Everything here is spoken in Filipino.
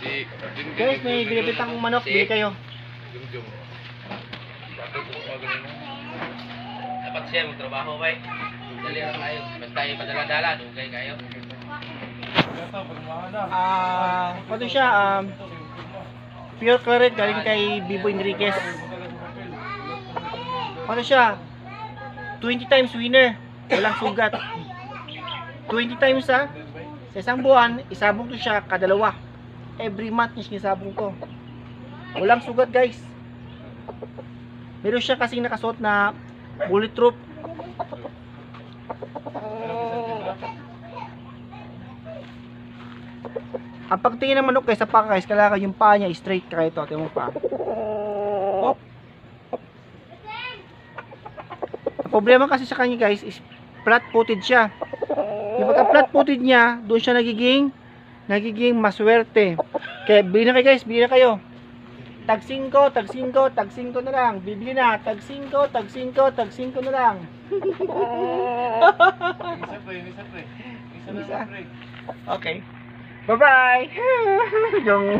Si Guys, may binibitang manok, bili kayo. Jum. Dapat siya magtrabaho, bay. Dali lang kayo. Basta tayo padala-dala, dugay kayo. Ano siya, pure claret galing kay Bibo Enriquez. Ano siya, 20 times winner, walang sugat. 20 times sa isang buwan, isabong to siya kadalawa. Every month niya sinasabong to. Walang sugat guys. Meron siya kasing nakasuot na bulletproof. Ang pagtingin ng manok guys sa paa guys, kailangan yung paa niya straight kaya ito. Tingnan mo pa. Hop. Ang problema kasi sa kanya guys is flat-footed siya. Yung pagka flat-footed niya, doon siya nagiging maswerte. Kaya bili na kayo guys, bili na kayo. Tag 5 na lang. Bibili na, tag 5 na lang. Isa. Okay. Bye-bye. Yung